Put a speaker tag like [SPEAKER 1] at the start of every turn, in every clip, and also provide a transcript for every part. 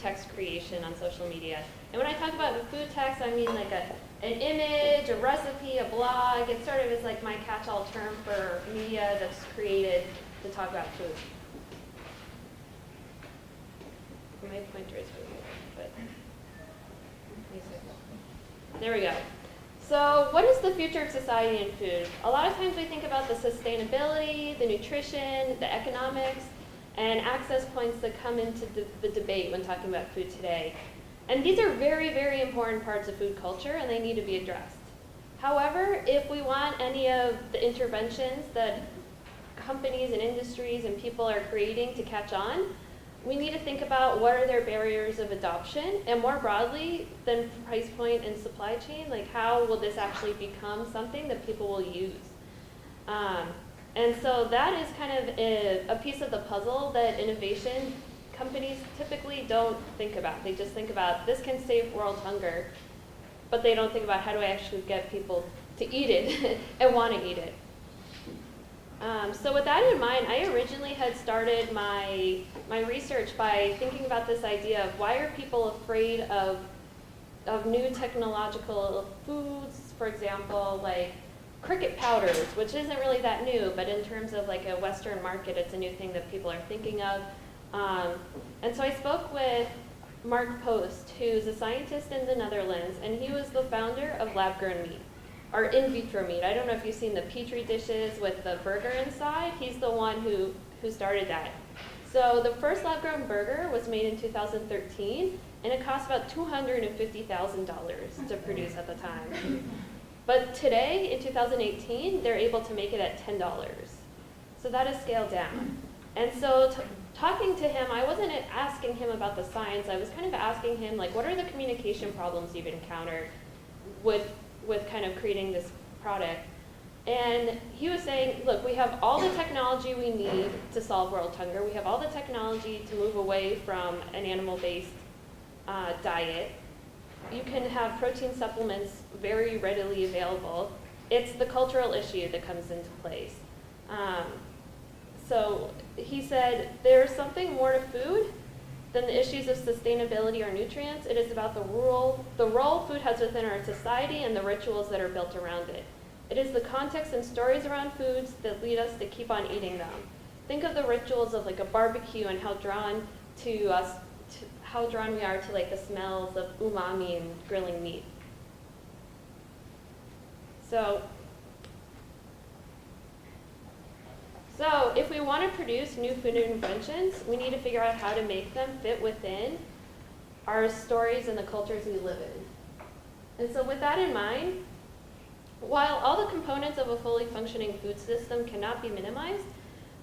[SPEAKER 1] text creation on social media. And when I talk about food text, I mean like an image, a recipe, a blog. It sort of is like my catch-all term for media that's created to talk about food. My pointer is really good, but there we go. So what is the future of society and food? A lot of times we think about the sustainability, the nutrition, the economics, and access points that come into the debate when talking about food today. And these are very, very important parts of food culture, and they need to be addressed. However, if we want any of the interventions that companies and industries and people are creating to catch on, we need to think about what are their barriers of adoption, and more broadly than price point and supply chain, like how will this actually become something that people will use? And so that is kind of a piece of the puzzle that innovation companies typically don't think about. They just think about this can save world hunger, but they don't think about how do I actually get people to eat it and want to eat it. So with that in mind, I originally had started my research by thinking about this idea of why are people afraid of new technological foods, for example, like cricket powders, which isn't really that new, but in terms of like a Western market, it's a new thing that people are thinking of. And so I spoke with Mark Post, who's a scientist in the Netherlands, and he was the founder of lab-grown meat, or in vitro meat. I don't know if you've seen the Petri dishes with the burger inside. He's the one who started that. So the first lab-grown burger was made in 2013, and it cost about $250,000 to produce at the time. But today, in 2018, they're able to make it at $10. So that is scaled down. And so talking to him, I wasn't asking him about the science. I was kind of asking him, like, what are the communication problems you've encountered with kind of creating this product? And he was saying, look, we have all the technology we need to solve world hunger. We have all the technology to move away from an animal-based diet. You can have protein supplements very readily available. It's the cultural issue that comes into place. So he said, there's something more to food than the issues of sustainability or nutrients. It is about the role food has within our society and the rituals that are built around it. It is the context and stories around foods that lead us to keep on eating them. Think of the rituals of like a barbecue and how drawn we are to like the smells of umami and grilling meat. So if we want to produce new food inventions, we need to figure out how to make them fit within our stories and the cultures we live in. And so with that in mind, while all the components of a fully functioning food system cannot be minimized,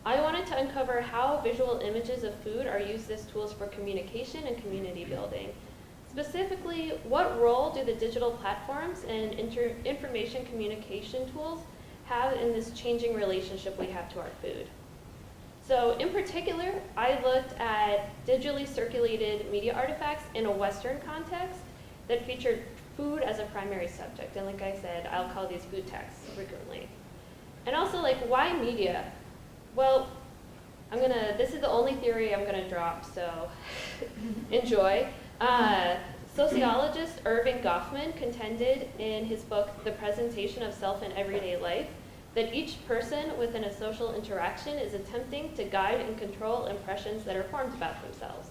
[SPEAKER 1] I wanted to uncover how visual images of food are used as tools for communication and community building. Specifically, what role do the digital platforms and information communication tools have in this changing relationship we have to our food? So in particular, I looked at digitally circulated media artifacts in a Western context that featured food as a primary subject. And like I said, I'll call these food texts frequently. And also, like, why media? Well, this is the only theory I'm gonna drop, so enjoy. Sociologist Irving Goffman contended in his book, The Presentation of Self in Everyday Life, that each person within a social interaction is attempting to guide and control impressions that are formed about themselves.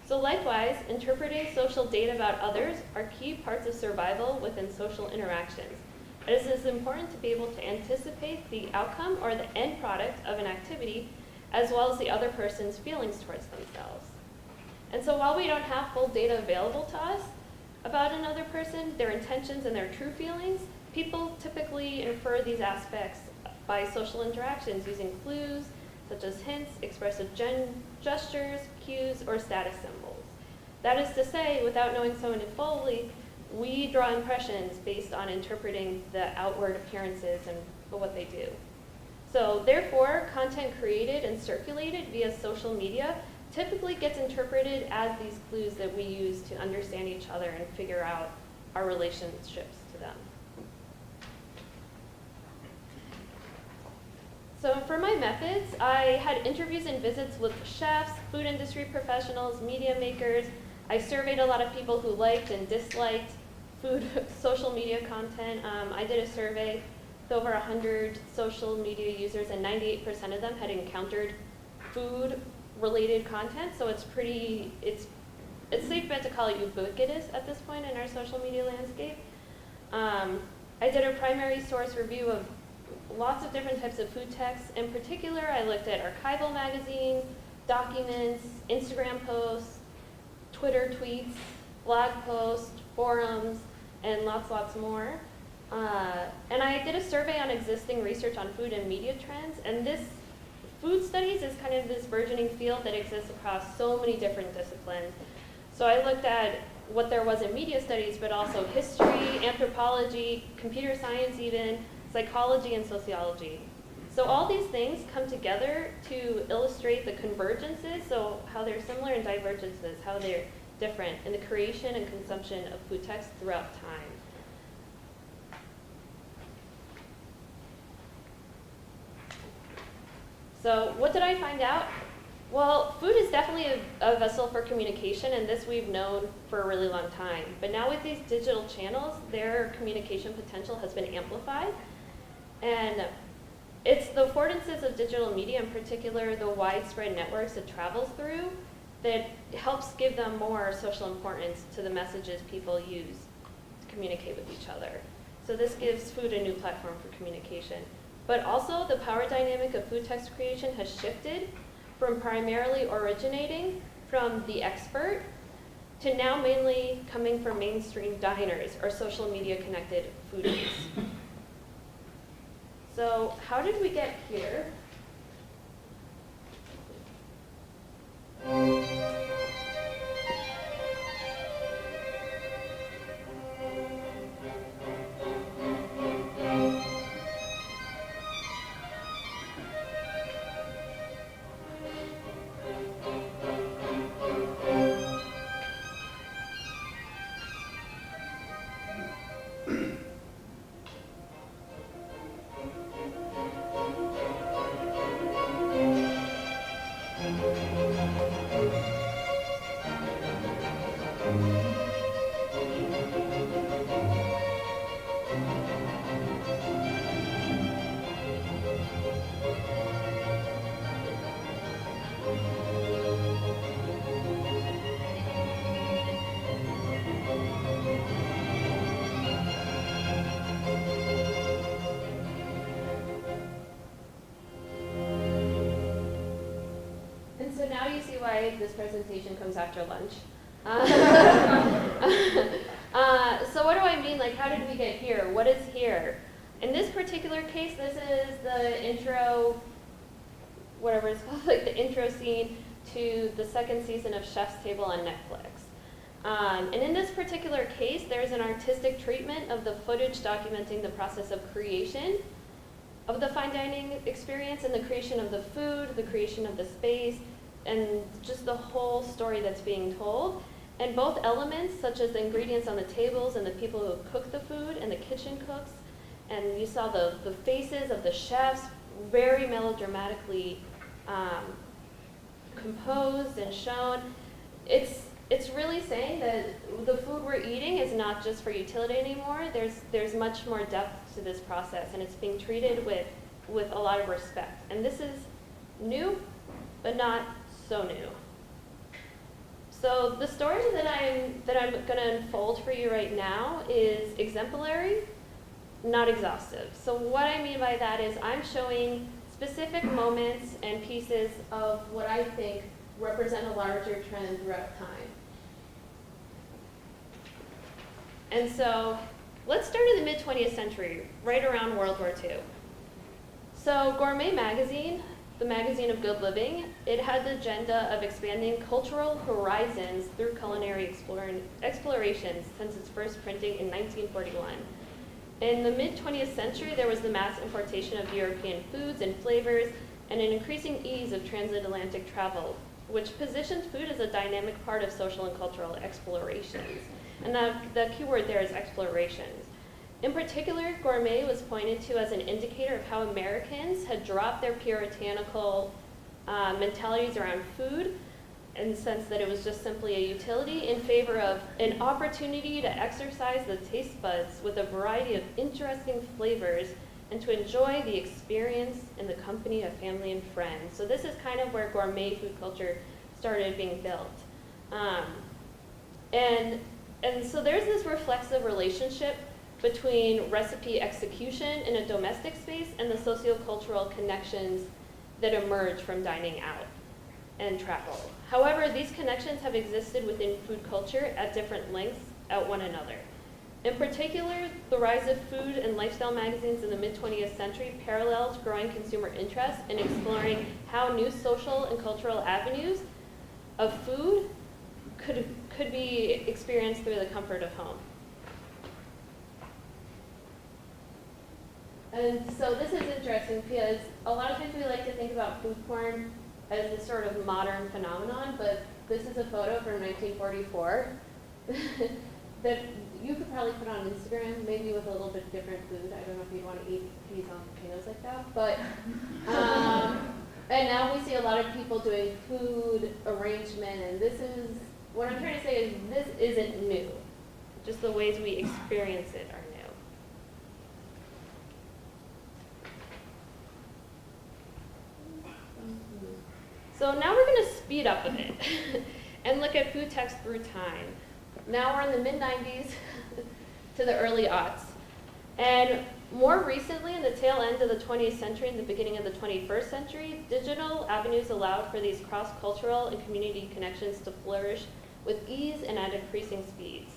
[SPEAKER 1] So likewise, interpreting social data about others are key parts of survival within social interactions. It is important to be able to anticipate the outcome or the end product of an activity, as well as the other person's feelings towards themselves. And so while we don't have full data available to us about another person, their intentions and their true feelings, people typically infer these aspects by social interactions using clues such as hints, expressive gestures, cues, or status symbols. That is to say, without knowing someone fully, we draw impressions based on interpreting the outward appearances and what they do. So therefore, content created and circulated via social media typically gets interpreted as these clues that we use to understand each other and figure out our relationships to them. So for my methods, I had interviews and visits with chefs, food industry professionals, media makers, I surveyed a lot of people who liked and disliked food social media content. I did a survey with over 100 social media users, and 98% of them had encountered food-related content. So it's safe bet to call it ubiquitous at this point in our social media landscape. I did a primary source review of lots of different types of food texts. In particular, I looked at archival magazines, documents, Instagram posts, Twitter tweets, blog posts, forums, and lots more. And I did a survey on existing research on food and media trends, and this food studies is kind of this burgeoning field that exists across so many different disciplines. So I looked at what there was in media studies, but also history, anthropology, computer science even, psychology, and sociology. So all these things come together to illustrate the convergences, so how they're similar, and divergences, how they're different in the creation and consumption of food text throughout time. So what did I find out? Well, food is definitely a vessel for communication, and this we've known for a really long time. But now with these digital channels, their communication potential has been amplified. And it's the affordances of digital media, in particular the widespread networks it travels through, that helps give them more social importance to the messages people use to communicate with each other. So this gives food a new platform for communication. But also the power dynamic of food text creation has shifted from primarily originating from the expert to now mainly coming from mainstream diners or social media connected foodies. So how did we get here? So now you see why this presentation comes after lunch. So what do I mean? Like, how did we get here? What is here? In this particular case, this is the intro, whatever it's called, like the intro scene to the second season of Chef's Table on Netflix. And in this particular case, there's an artistic treatment of the footage documenting the process of creation of the fine dining experience and the creation of the food, the creation of the space, and just the whole story that's being told. And both elements, such as the ingredients on the tables and the people who cook the food and the kitchen cooks, and you saw the faces of the chefs, very melodramatically composed and shown. It's really saying that the food we're eating is not just for utility anymore. There's much more depth to this process, and it's being treated with a lot of respect. And this is new, but not so new. So the story that I'm going to unfold for you right now is exemplary, not exhaustive. So what I mean by that is I'm showing specific moments and pieces of what I think represent a larger trend throughout time. And so let's start in the mid-20th century, right around World War II. So Gourmet Magazine, the magazine of good living, it had the agenda of expanding cultural horizons through culinary explorations since its first printing in 1941. In the mid-20th century, there was the mass importation of European foods and flavors and an increasing ease of transatlantic travel, which positioned food as a dynamic part of social and cultural explorations. And the key word there is explorations. In particular, gourmet was pointed to as an indicator of how Americans had dropped their puritanical mentalities around food in the sense that it was just simply a utility in favor of an opportunity to exercise the taste buds with a variety of interesting flavors and to enjoy the experience in the company of family and friends. So this is kind of where gourmet food culture started being built. And so there's this reflexive relationship between recipe execution in a domestic space and the sociocultural connections that emerge from dining out and travel. However, these connections have existed within food culture at different lengths at one another. In particular, the rise of food and lifestyle magazines in the mid-20th century paralleled growing consumer interest in exploring how new social and cultural avenues of food could be experienced through the comfort of home. And so this is interesting because a lot of times we like to think about food porn as this sort of modern phenomenon, but this is a photo from 1944 that you could probably put on Instagram, maybe with a little bit different food. I don't know if you'd want to eat peas on potatoes like that, but and now we see a lot of people doing food arrangement, and this is, what I'm trying to say is this isn't new. Just the ways we experience it are new. So now we're going to speed up a bit and look at food text through time. Now we're in the mid-90s to the early aughts. And more recently, in the tail end of the 20th century and the beginning of the 21st century, digital avenues allowed for these cross-cultural and community connections to flourish with ease and at increasing speeds.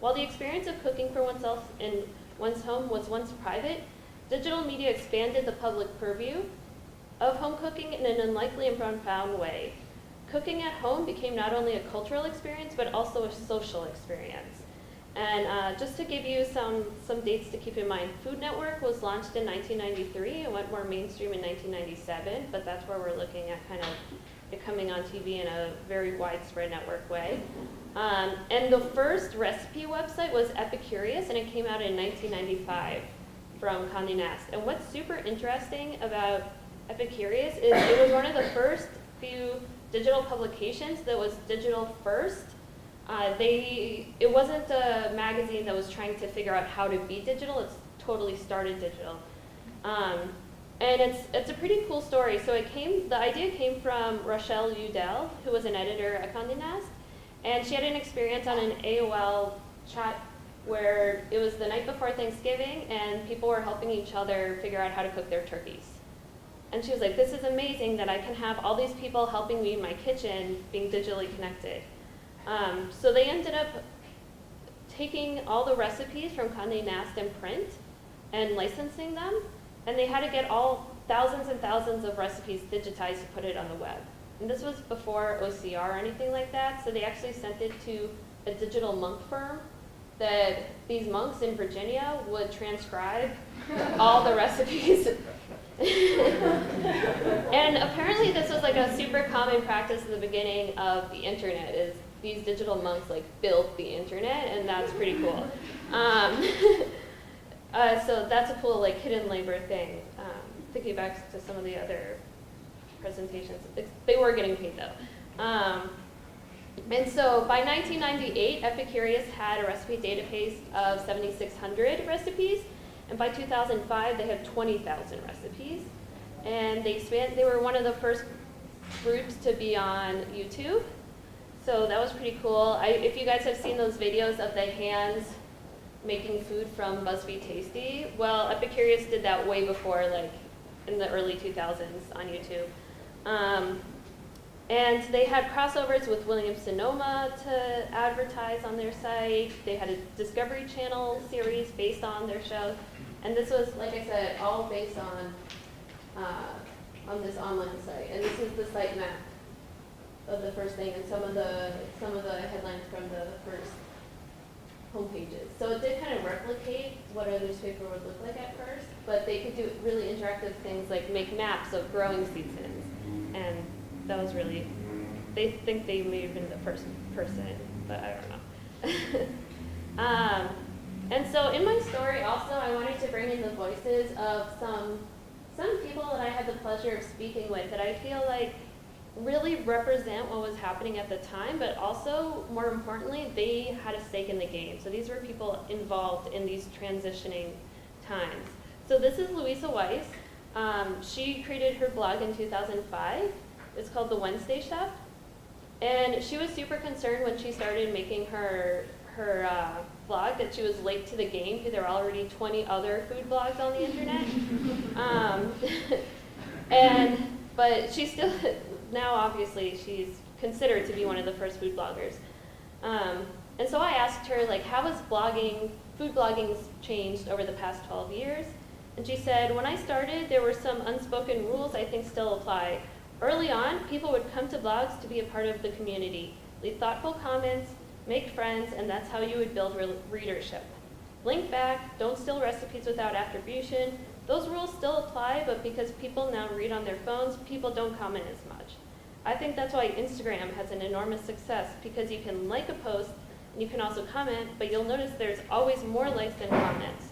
[SPEAKER 1] While the experience of cooking for oneself in one's home was once private, digital media expanded the public purview of home cooking in an unlikely and profound way. Cooking at home became not only a cultural experience, but also a social experience. And just to give you some dates to keep in mind, Food Network was launched in 1993 and went more mainstream in 1997, but that's where we're looking at kind of it coming on TV in a very widespread network way. And the first recipe website was Epicurious, and it came out in 1995 from Condé Nast. And what's super interesting about Epicurious is it was one of the first few digital publications that was digital first. It wasn't a magazine that was trying to figure out how to be digital. It's totally started digital. And it's a pretty cool story. So the idea came from Rochelle Udell, who was an editor at Condé Nast, and she had an experience on an AOL chat where it was the night before Thanksgiving, and people were helping each other figure out how to cook their turkeys. And she was like, this is amazing that I can have all these people helping me in my kitchen being digitally connected. So they ended up taking all the recipes from Condé Nast in print and licensing them, and they had to get all thousands and thousands of recipes digitized to put it on the web. And this was before OCR or anything like that, so they actually sent it to a digital monk firm that these monks in Virginia would transcribe all the recipes. And apparently this was like a super common practice in the beginning of the internet, is these digital monks like built the internet, and that's pretty cool. So that's a cool like hidden labor thing. Thinking back to some of the other presentations, they were getting paid though. And so by 1998, Epicurious had a recipe database of 7,600 recipes. And by 2005, they had 20,000 recipes. And they were one of the first groups to be on YouTube. So that was pretty cool. If you guys have seen those videos of the hands making food from BuzzFeed Tasty, well, Epicurious did that way before, like in the early 2000s on YouTube. And they had crossovers with Williams-Sonoma to advertise on their site. They had a Discovery Channel series based on their show. And this was, like I said, all based on this online site. And this is the site map of the first thing, and some of the headlines from the first home pages. So it did kind of replicate what a newspaper would look like at first, but they could do really interactive things like make maps of growing seasons. And that was really, they think they may have been the first person, but I don't know. And so in my story also, I wanted to bring in the voices of some people that I had the pleasure of speaking with that I feel like really represent what was happening at the time, but also, more importantly, they had a stake in the game. So these were people involved in these transitioning times. So this is Louisa Weiss. She created her blog in 2005. It's called The Wednesday Chef. And she was super concerned when she started making her blog that she was late to the game because there were already 20 other food blogs on the internet. But she's still, now obviously she's considered to be one of the first food bloggers. And so I asked her, like, how has food blogging changed over the past 12 years? And she said, when I started, there were some unspoken rules I think still apply. Early on, people would come to blogs to be a part of the community, leave thoughtful comments, make friends, and that's how you would build readership. Link back, don't steal recipes without attribution. Those rules still apply, but because people now read on their phones, people don't comment as much. I think that's why Instagram has an enormous success, because you can like a post, and you can also comment, but you'll notice there's always more likes than comments.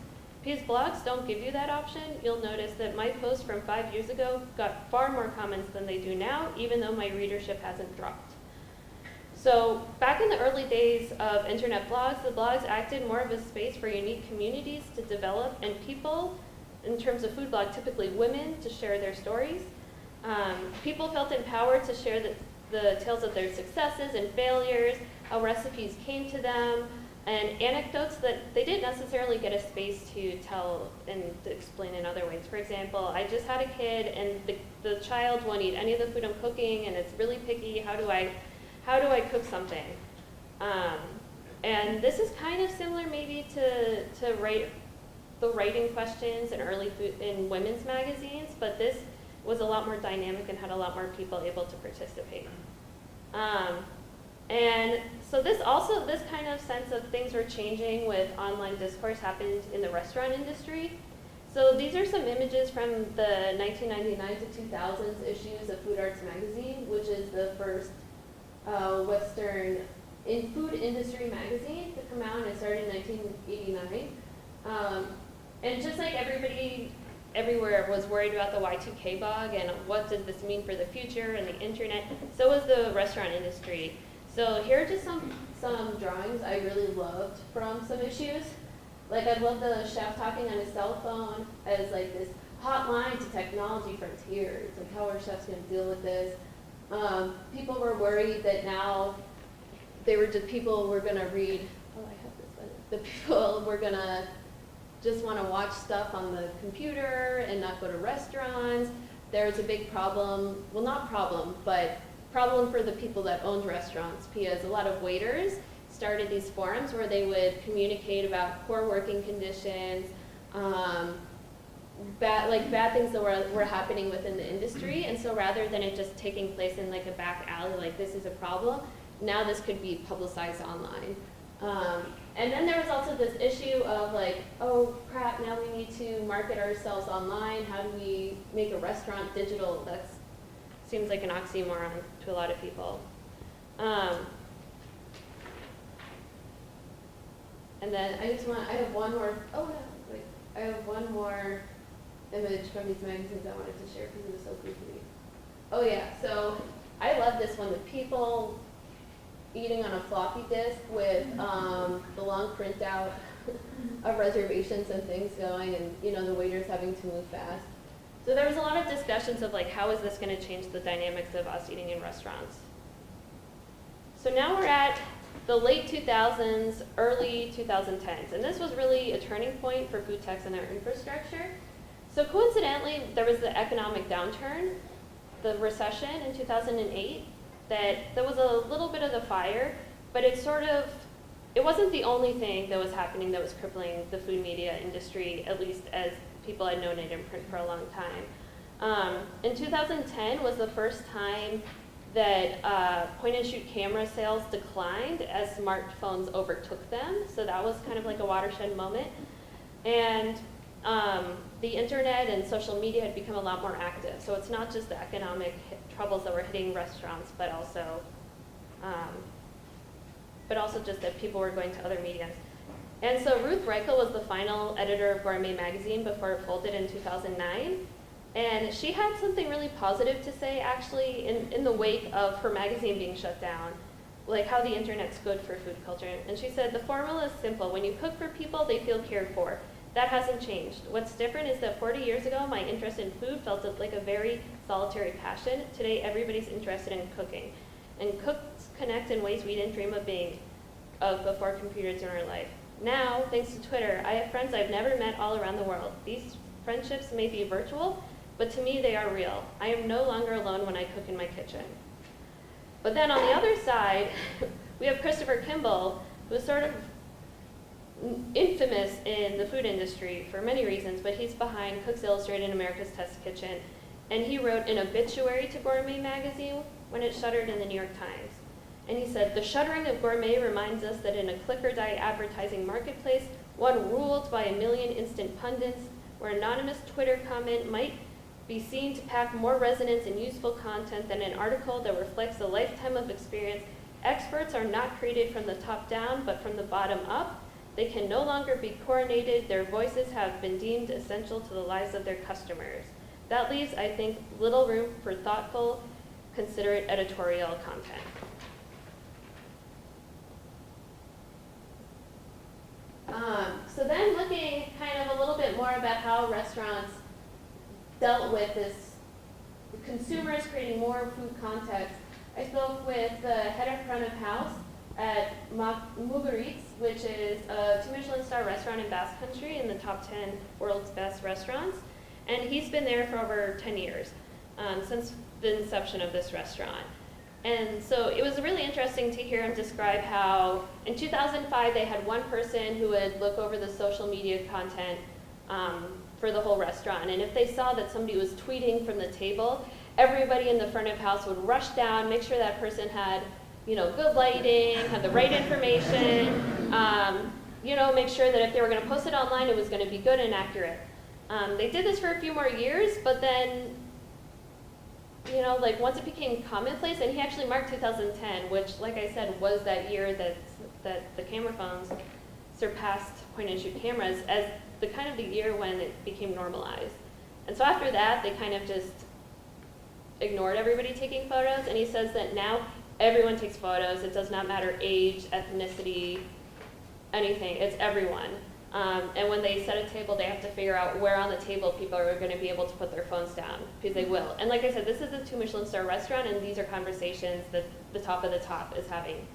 [SPEAKER 1] Because blogs don't give you that option, you'll notice that my post from 5 years ago got far more comments than they do now, even though my readership hasn't dropped. So back in the early days of internet blogs, the blogs acted more of a space for unique communities to develop, and people, in terms of food blog, typically women, to share their stories. People felt empowered to share the tales of their successes and failures, how recipes came to them, and anecdotes that they didn't necessarily get a space to tell and to explain in other ways. For example, I just had a kid and the child won't eat any of the food I'm cooking and it's really picky. How do I cook something? And this is kind of similar maybe to the writing questions in women's magazines, but this was a lot more dynamic and had a lot more people able to participate. And so this kind of sense of things were changing with online discourse happened in the restaurant industry. So these are some images from the 1999 to 2000s issues of Food Arts magazine, which is the first Western food industry magazine to come out, and it started in 1989. And just like everybody everywhere was worried about the Y2K bug and what does this mean for the future and the internet, so was the restaurant industry. So here are just some drawings I really loved from some issues. Like I love the chef talking on his cell phone as like this hotline to technology frontiers. Like how are chefs going to deal with this? People were worried that now people were going to read. Oh, I have this one. The people were going to just want to watch stuff on the computer and not go to restaurants. There was a big problem. Well, not problem, but problem for the people that owned restaurants, because a lot of waiters started these forums where they would communicate about poor working conditions, bad things that were happening within the industry. And so rather than it just taking place in like a back alley, like this is a problem, now this could be publicized online. And then there was also this issue of like, oh crap, now we need to market ourselves online. How do we make a restaurant digital? That seems like an oxymoron to a lot of people. And then I have one more, I have one more image from these magazines I wanted to share because it was so cool to me. Oh yeah, so I love this one, the people eating on a floppy disk with the long printout of reservations and things going, and the waiters having to move fast. So there was a lot of discussions of like, how is this going to change the dynamics of us eating in restaurants? So now we're at the late 2000s, early 2010s, and this was really a turning point for food techs and their infrastructure. So coincidentally, there was the economic downturn, the recession in 2008, that there was a little bit of the fire, but it wasn't the only thing that was happening that was crippling the food media industry, at least as people had known it in print for a long time. In 2010 was the first time that point-and-shoot camera sales declined as smartphones overtook them. So that was kind of like a watershed moment. And the internet and social media had become a lot more active. So it's not just the economic troubles that were hitting restaurants, but also just that people were going to other mediums. And so Ruth Reichel was the final editor of Gourmet magazine before it folded in 2009. And she had something really positive to say, actually, in the wake of her magazine being shut down, like how the internet's good for food culture. And she said, the formula is simple. When you cook for people, they feel cared for. That hasn't changed. What's different is that 40 years ago, my interest in food felt like a very solitary passion. Today, everybody's interested in cooking. And cooks connect in ways we didn't dream of before computers in our life. Now, thanks to Twitter, I have friends I've never met all around the world. These friendships may be virtual, but to me, they are real. I am no longer alone when I cook in my kitchen. But then on the other side, we have Christopher Kimball, who's sort of infamous in the food industry for many reasons, but he's behind Cooks Illustrated and America's Test Kitchen. And he wrote an obituary to Gourmet magazine when it shuttered in the New York Times. And he said, the shuttering of Gourmet reminds us that in a click-or-die advertising marketplace, one ruled by a million instant pundits, where anonymous Twitter comment might be seen to pack more resonance and useful content than an article that reflects a lifetime of experience. Experts are not created from the top down, but from the bottom up. They can no longer be coronated. Their voices have been deemed essential to the lives of their customers. That leaves, I think, little room for thoughtful, considerate editorial content. So then looking kind of a little bit more about how restaurants dealt with this consumers creating more food context, I spoke with the head of front of house at Mugaritz, which is a 2 Michelin star restaurant in Basque Country in the top 10 world's best restaurants. And he's been there for over 10 years, since the inception of this restaurant. And so it was really interesting to hear him describe how in 2005 they had one person who would look over the social media content for the whole restaurant. And if they saw that somebody was tweeting from the table, everybody in the front of house would rush down, make sure that person had, good lighting, had the right information, make sure that if they were going to post it online, it was going to be good and accurate. They did this for a few more years, but then, once it became commonplace, and he actually marked 2010, which, like I said, was that year that the camera phones surpassed point-and-shoot cameras as the kind of the year when it became normalized. And so after that, they kind of just ignored everybody taking photos, and he says that now everyone takes photos. It does not matter age, ethnicity, anything. It's everyone. And when they set a table, they have to figure out where on the table people are going to be able to put their phones down, because they will. And like I said, this is a 2 Michelin star restaurant, and these are conversations that the top of the top is having.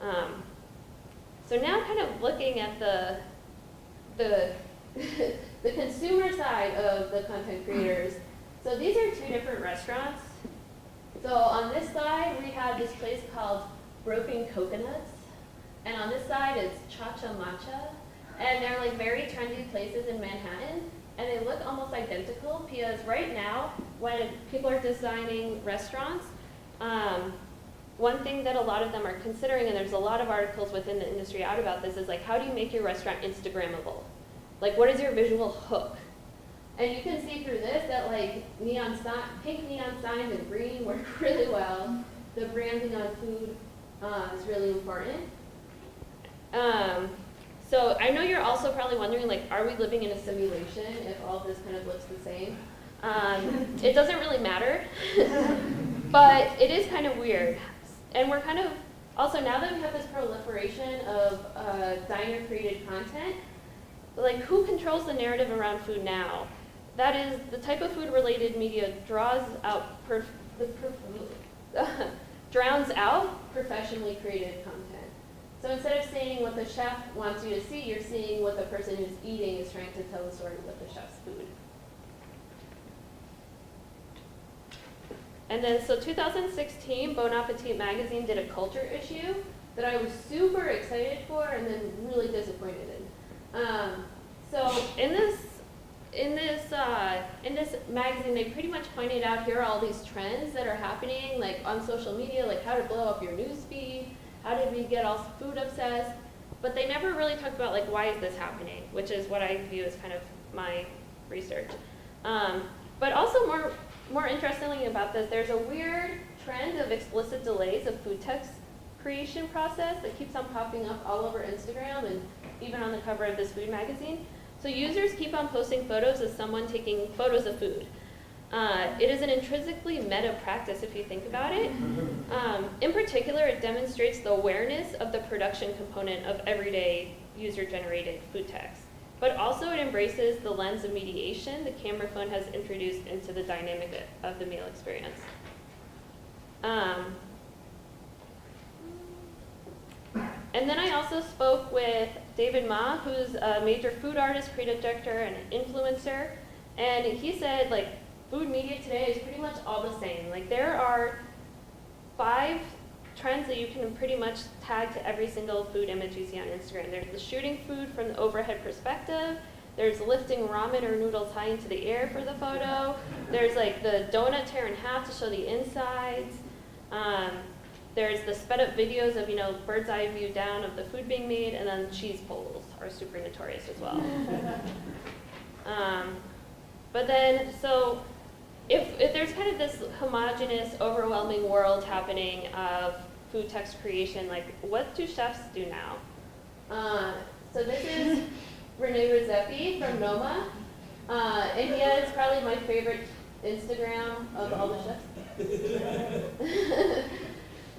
[SPEAKER 1] So now kind of looking at the the consumer side of the content creators. So these are 2 different restaurants. So on this side, we have this place called Broken Coconuts. And on this side, it's Cha-Cha Matcha. And they're like very trendy places in Manhattan. And they look almost identical because right now, when people are designing restaurants, one thing that a lot of them are considering, and there's a lot of articles within the industry out about this, is like, how do you make your restaurant Instagrammable? Like, what is your visual hook? And you can see through this that like pink neon signs and green work really well. The branding on food is really important. So I know you're also probably wondering, like, are we living in a simulation if all this kind of looks the same? It doesn't really matter, but it is kind of weird. And we're kind of, also now that we have this proliferation of diner-created content, like, who controls the narrative around food now? That is, the type of food-related media drowns out professionally created content. So instead of seeing what the chef wants you to see, you're seeing what the person who's eating is trying to tell the story with the chef's food. And then, so 2016, Bon Appetit magazine did a culture issue that I was super excited for and then really disappointed in. So in this magazine, they pretty much pointed out, here are all these trends that are happening, like on social media, like how to blow up your news feed, how did we get all food obsessed, but they never really talked about, like, why is this happening, which is what I view as kind of my research. But also more interestingly about this, there's a weird trend of explicit delays of food text creation process that keeps on popping up all over Instagram and even on the cover of this food magazine. So users keep on posting photos of someone taking photos of food. It is an intrinsically meta practice if you think about it. In particular, it demonstrates the awareness of the production component of everyday user-generated food text. But also it embraces the lens of mediation the camera phone has introduced into the dynamic of the meal experience. And then I also spoke with David Ma, who's a major food artist, creative director, and an influencer. And he said, like, food media today is pretty much all the same. Like, there are 5 trends that you can pretty much tag to every single food image you see on Instagram. There's the shooting food from the overhead perspective. There's lifting ramen or noodles high into the air for the photo. There's like the donut tear in half to show the insides. There's the sped up videos of, bird's eye view down of the food being made, and then cheese polls are super notorious as well. But then, so if there's kind of this homogenous, overwhelming world happening of food text creation, like what do chefs do now? So this is Rene Redzepi from Noma. And he is probably my favorite Instagram of all the chefs.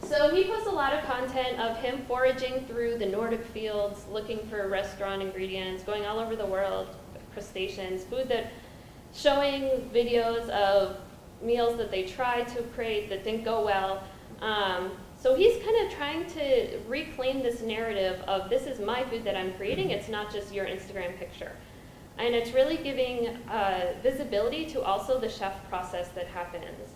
[SPEAKER 1] So he posts a lot of content of him foraging through the Nordic fields, looking for restaurant ingredients, going all over the world, crustaceans, food that, showing videos of meals that they tried to create that didn't go well. So he's kind of trying to reclaim this narrative of this is my food that I'm creating, it's not just your Instagram picture. And it's really giving visibility to also the chef process that happens.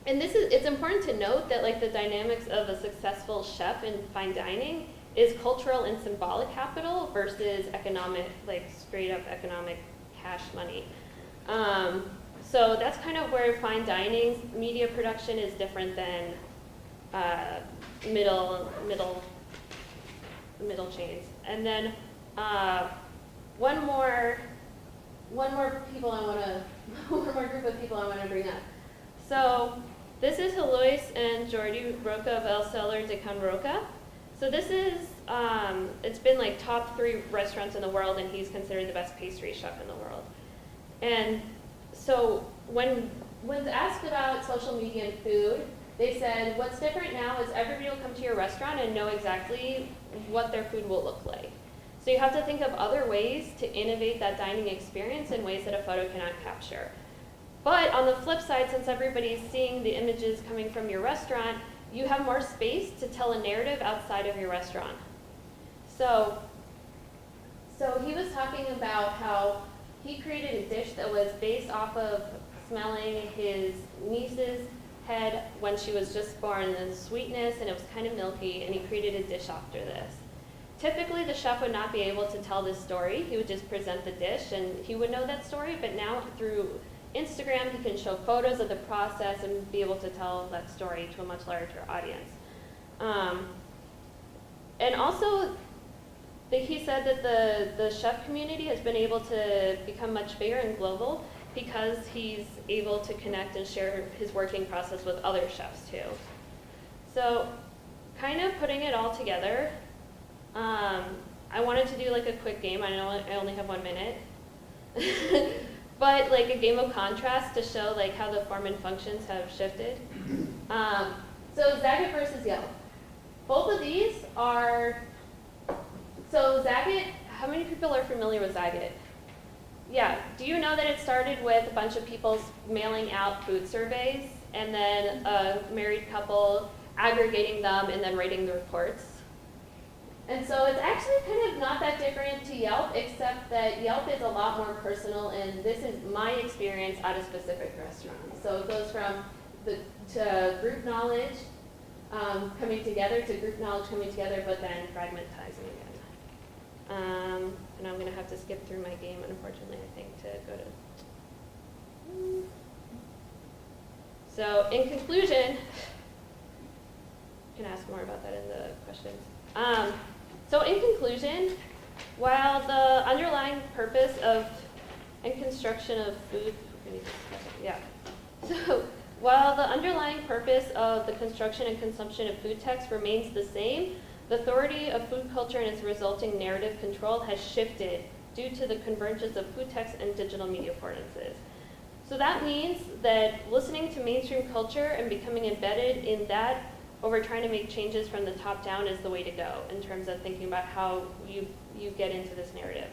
[SPEAKER 1] And it's important to note that like the dynamics of a successful chef in fine dining is cultural and symbolic capital versus economic, like straight up economic cash money. So that's kind of where fine dining media production is different than middle chains. And then one more group of people I want to bring up. So this is Louisa and Jordi Roca of Celler de Can Roca. So this is, it's been like top 3 restaurants in the world, and he's considered the best pastry chef in the world. And so when asked about social media and food, they said, what's different now is everybody will come to your restaurant and know exactly what their food will look like. So you have to think of other ways to innovate that dining experience in ways that a photo cannot capture. But on the flip side, since everybody's seeing the images coming from your restaurant, you have more space to tell a narrative outside of your restaurant. So he was talking about how he created a dish that was based off of smelling his niece's head when she was just born, the sweetness, and it was kind of milky, and he created a dish after this. Typically, the chef would not be able to tell this story. He would just present the dish, and he would know that story, but now through Instagram, he can show photos of the process and be able to tell that story to a much larger audience. And also, he said that the chef community has been able to become much bigger and global because he's able to connect and share his working process with other chefs too. So kind of putting it all together, I wanted to do like a quick game. I know I only have 1 minute. But like a game of contrast to show like how the form and functions have shifted. So Zagat versus Yelp. Both of these are, so Zagat, how many people are familiar with Zagat? Yeah, do you know that it started with a bunch of people mailing out food surveys and then a married couple aggregating them and then writing the reports? And so it's actually kind of not that different to Yelp, except that Yelp is a lot more personal, and this is my experience at a specific restaurant. So it goes from to group knowledge coming together to group knowledge coming together, but then fragmentizing again. And I'm going to have to skip through my game, unfortunately, I think, to go to. So in conclusion, you can ask more about that in the questions. So in conclusion, while the underlying purpose of and construction of food, so while the underlying purpose of the construction and consumption of food text remains the same, the authority of food culture and its resulting narrative control has shifted due to the convergence of food text and digital media affordances. So that means that listening to mainstream culture and becoming embedded in that over trying to make changes from the top down is the way to go in terms of thinking about how you get into this narrative.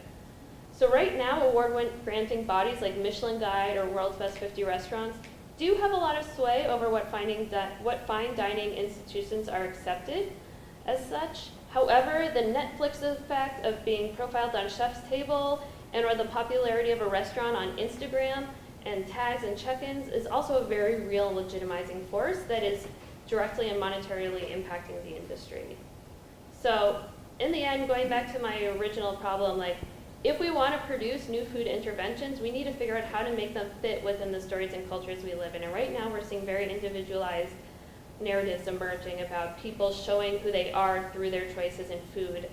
[SPEAKER 1] So right now, award-granting bodies like Michelin Guide or World's Best 50 Restaurants do have a lot of sway over what fine dining institutions are accepted as such. However, the Netflix effect of being profiled on Chef's Table and or the popularity of a restaurant on Instagram and tags and check-ins is also a very real legitimizing force that is directly and monetarily impacting the industry. So in the end, going back to my original problem, like if we want to produce new food interventions, we need to figure out how to make them fit within the stories and cultures we live in. And right now we're seeing very individualized narratives emerging about people showing who they are through their choices in food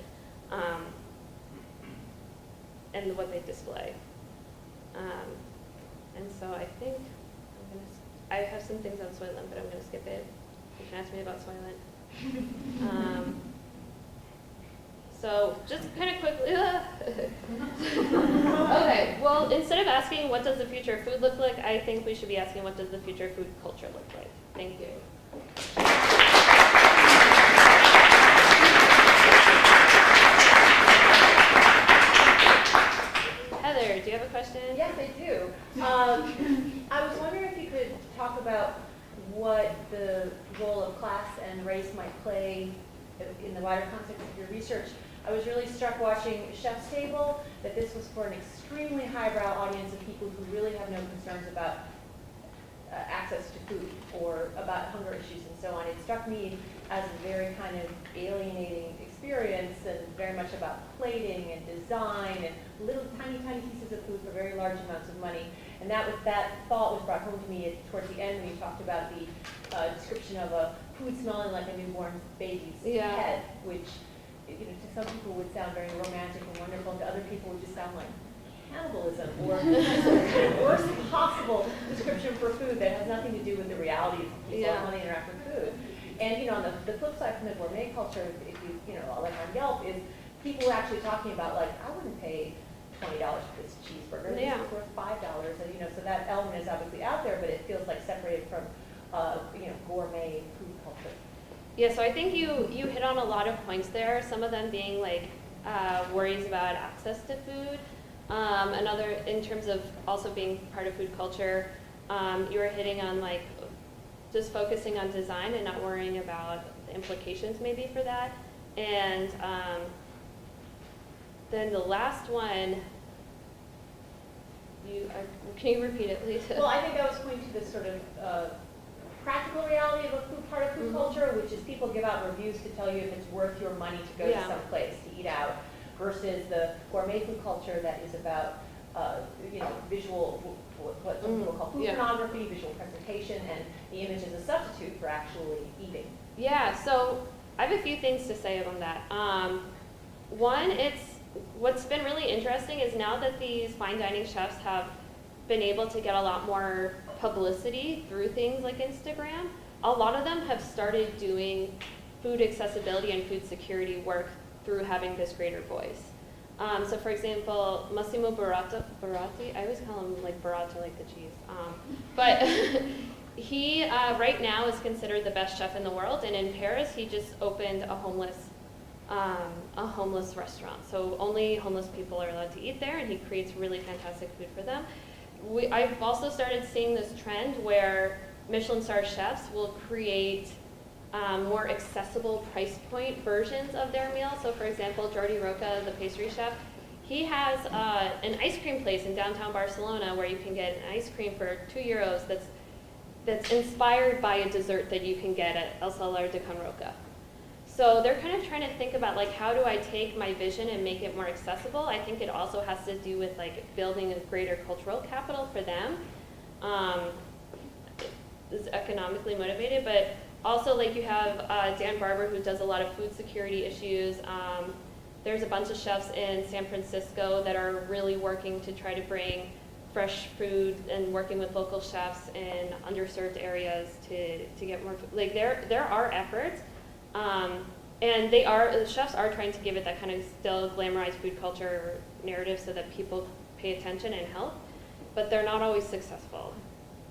[SPEAKER 1] and what they display. And so I think I have some things on Soylent, but I'm going to skip it. You can ask me about Soylent. So just kind of quickly, okay, well, instead of asking what does the future of food look like, I think we should be asking what does the future of food culture look like. Thank you. Heather, do you have a question?
[SPEAKER 2] Yes, I do. I was wondering if you could talk about what the role of class and race might play in the wider context of your research. I was really struck watching Chef's Table that this was for an extremely highbrow audience of people who really have no concerns about access to food or about hunger issues and so on. It struck me as a very kind of alienating experience and very much about plating and design and little tiny pieces of food for very large amounts of money. And that thought was brought home to me towards the end when you talked about the description of a food smelling like a newborn baby's head, which to some people would sound very romantic and wonderful, to other people would just sound like cannibalism or the worst possible description for food that has nothing to do with the reality of people and how they interact with food. And on the flip side from the gourmet culture, if you like on Yelp, is people actually talking about like, I wouldn't pay $20 for this cheeseburger. This is worth $5, and so that element is obviously out there, but it feels like separated from gourmet food culture.
[SPEAKER 1] Yeah, so I think you hit on a lot of points there. Some of them being like worries about access to food. Another in terms of also being part of food culture, you were hitting on like just focusing on design and not worrying about the implications maybe for that. And then the last one, can you repeat it, please?
[SPEAKER 2] Well, I think I was pointing to this sort of practical reality of a part of food culture, which is people give out reviews to tell you if it's worth your money to go to some place to eat out, versus the gourmet food culture that is about visual, what some people call food pornography, visual presentation, and the image as a substitute for actually eating.
[SPEAKER 1] Yeah, so I have a few things to say on that. One, what's been really interesting is now that these fine dining chefs have been able to get a lot more publicity through things like Instagram, a lot of them have started doing food accessibility and food security work through having this greater voice. So for example, Massimo Barati, I always call him like burrata, like the cheese. But he right now is considered the best chef in the world, and in Paris he just opened a homeless restaurant. So only homeless people are allowed to eat there, and he creates really fantastic food for them. I've also started seeing this trend where Michelin star chefs will create more accessible price point versions of their meals. So for example, Jordi Roca, the pastry chef, he has an ice cream place in downtown Barcelona where you can get an ice cream for €2 that's inspired by a dessert that you can get at Celler de Can Roca. So they're kind of trying to think about like, how do I take my vision and make it more accessible? I think it also has to do with like building a greater cultural capital for them. Is economically motivated, but also like you have Dan Barber, who does a lot of food security issues. There's a bunch of chefs in San Francisco that are really working to try to bring fresh food and working with local chefs in underserved areas to get more food. Like there are efforts. And the chefs are trying to give it that kind of still glamorized food culture narrative so that people pay attention and help. but they're not always successful.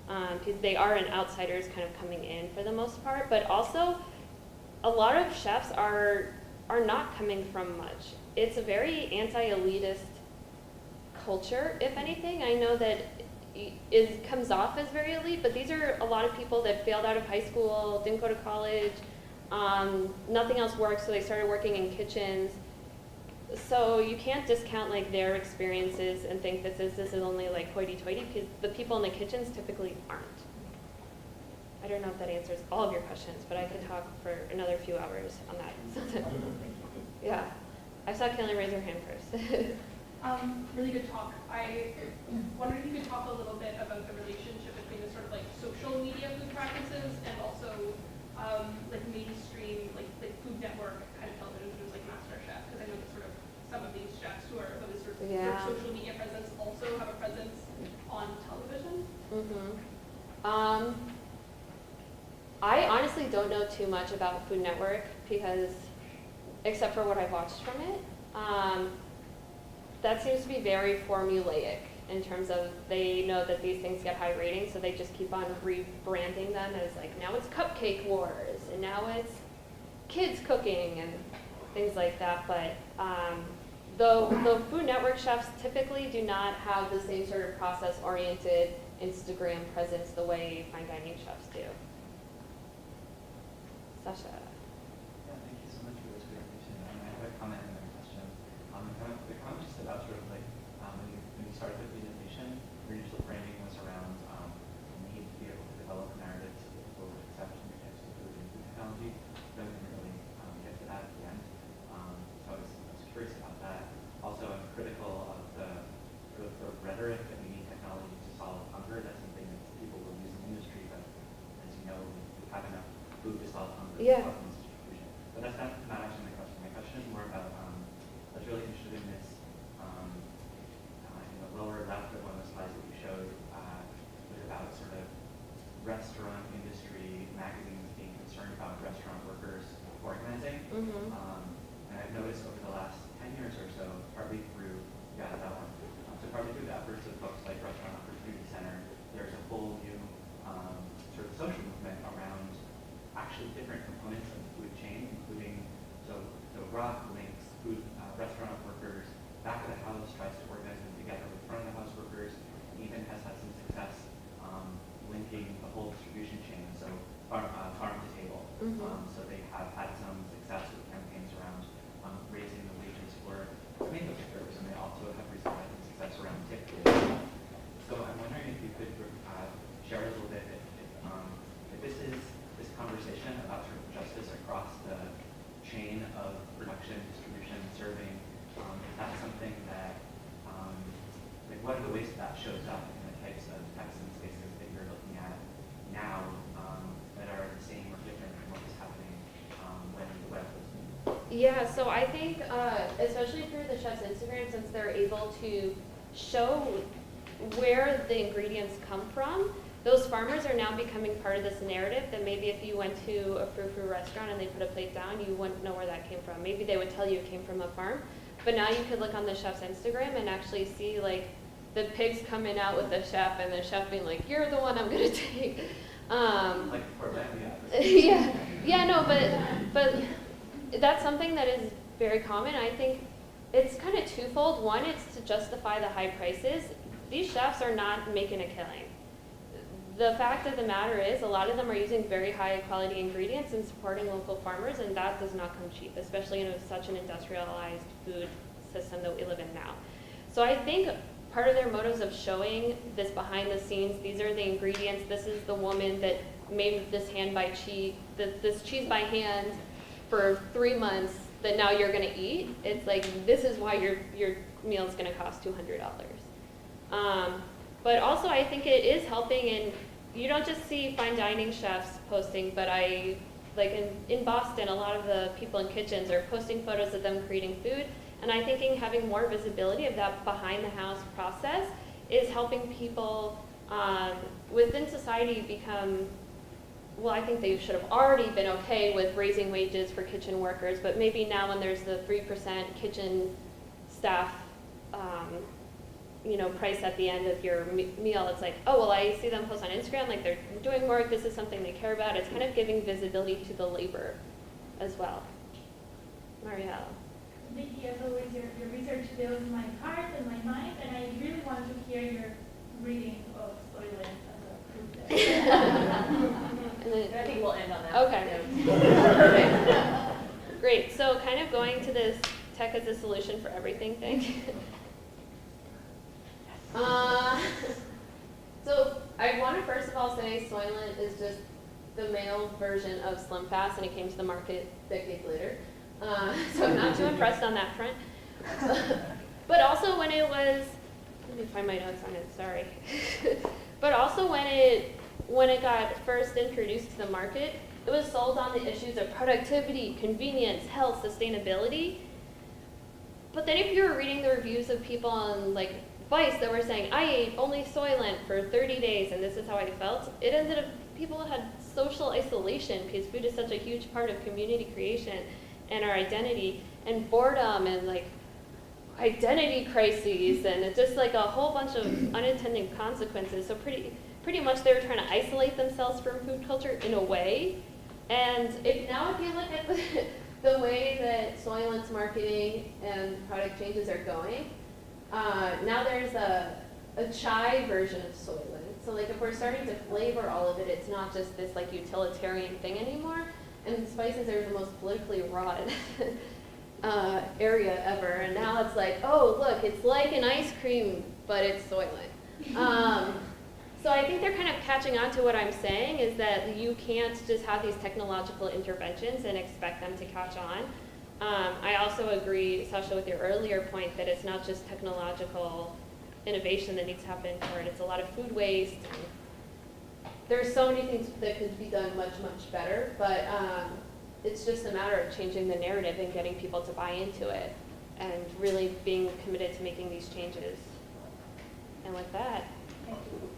[SPEAKER 1] Because they are an outsiders kind of coming in for the most part, but also a lot of chefs are not coming from much. It's a very anti-elitist culture, if anything. I know that it comes off as very elite, but these are a lot of people that failed out of high school, didn't go to college, nothing else worked, so they started working in kitchens. So you can't discount like their experiences and think this is only like hoity-toity, because the people in the kitchens typically aren't. I don't know if that answers all of your questions, but I could talk for another few hours on that. Yeah, I saw Kelly raise her hand first.
[SPEAKER 3] Really good talk. I wondered if you could talk a little bit about the relationship between the sort of like social media food practices and also like mainstream, like Food Network kind of television shows like MasterChef, because I know that sort of some of these chefs who are of this sort of social media presence also have a presence on television.
[SPEAKER 1] I honestly don't know too much about Food Network because, except for what I've watched from it, that seems to be very formulaic in terms of they know that these things get high ratings, so they just keep on rebranding them as like, now it's Cupcake Wars, and now it's kids cooking and things like that. But the Food Network chefs typically do not have the same sort of process-oriented Instagram presence the way fine dining chefs do. Sasha.
[SPEAKER 4] Yeah, thank you so much for this presentation. I have a comment and a question. The comment just about sort of like when you started the presentation, your initial framing was around the need to be able to develop narratives that people would accept new types of food and food technology. But we didn't really get to that at the end. So I was curious about that. Also, I'm critical of the sort of the rhetoric that we need technology to solve hunger. That's something that people will use in the industry, but as you know, we have enough food to solve hunger.
[SPEAKER 1] Yeah.
[SPEAKER 4] But that's not actually my question. My question is more about, I was really interested in this, in the lower left of one of the slides that you showed, was about sort of restaurant industry magazines being concerned about restaurant workers organizing. And I've noticed over the last 10 years or so, partly through, that one. So partly through the efforts of folks like Restaurant Opportunity Center, there's a whole new sort of social movement around actually different components of the food chain, including so Rock links food restaurant workers back of the house, tries to organize them together with front of the house workers, and even has had some success linking the whole distribution chain, so farm to table. So they have had some success with campaigns around raising the wages for tomato pickers, and they also have recently had some success around tip food. So I'm wondering if you could share a little bit if this is this conversation about sort of justice across the chain of production, distribution, serving, if that's something that, like what are the ways that shows up in the types of texts and spaces that you're looking at now that are the same or different from what was happening when the web was new?
[SPEAKER 1] Yeah, so I think, especially through the chef's Instagram, since they're able to show where the ingredients come from, those farmers are now becoming part of this narrative that maybe if you went to a frou-frou restaurant and they put a plate down, you wouldn't know where that came from. Maybe they would tell you it came from a farm, but now you could look on the chef's Instagram and actually see like the pigs coming out with the chef and the chef being like, you're the one I'm gonna take.
[SPEAKER 4] Like Portlandia.
[SPEAKER 1] Yeah, no, but that's something that is very common. I think it's kind of twofold. One, it's to justify the high prices. These chefs are not making a killing. The fact of the matter is a lot of them are using very high quality ingredients and supporting local farmers, and that does not come cheap, especially in such an industrialized food system that we live in now. So I think part of their motives of showing this behind the scenes, these are the ingredients, this is the woman that made this this cheese by hand for 3 months that now you're gonna eat. It's like, this is why your meal is gonna cost $200. But also I think it is helping, and you don't just see fine dining chefs posting, but in Boston, a lot of the people in kitchens are posting photos of them creating food, and I think having more visibility of that behind the house process is helping people within society become, well, I think they should have already been okay with raising wages for kitchen workers, but maybe now when there's the 3% kitchen staff price at the end of your meal. It's like, oh, well, I see them post on Instagram, like they're doing work, this is something they care about. It's kind of giving visibility to the labor as well. Marielle.
[SPEAKER 5] Vicky, as always, your research fills my heart and my mind, and I really want to hear your reading of Soylent as a proof
[SPEAKER 1] And then,
[SPEAKER 2] I think we'll end on that.
[SPEAKER 1] okay. Great. So kind of going to this tech as a solution for everything thing. So I want to first of all say Soylent is just the male version of Slim Fast, and it came to the market decades later. So I'm not too impressed on that front. But also when it was, let me find my notes on it, sorry. But also when it got first introduced to the market, it was sold on the issues of productivity, convenience, health, sustainability. But then if you were reading the reviews of people on like Vice that were saying, I ate only Soylent for 30 days and this is how I felt, it ended up, people had social isolation because food is such a huge part of community creation and our identity, and boredom and like identity crises, and it's just like a whole bunch of unintended consequences. So pretty much they were trying to isolate themselves from food culture in a way. And now if you look at the way that Soylent's marketing and product changes are going, now there's a Chive version of Soylent. So like if we're starting to flavor all of it, it's not just this like utilitarian thing anymore. And spices are the most politically raw area ever. And now it's like, oh, look, it's like an ice cream, but it's Soylent. So I think they're kind of catching on to what I'm saying, is that you can't just have these technological interventions and expect them to catch on. I also agree, Sasha, with your earlier point that it's not just technological innovation that needs to happen for it. It's a lot of food waste. There's so many things that could be done much, much better, but it's just a matter of changing the narrative and getting people to buy into it and really being committed to making these changes. And with that,
[SPEAKER 2] Thank you.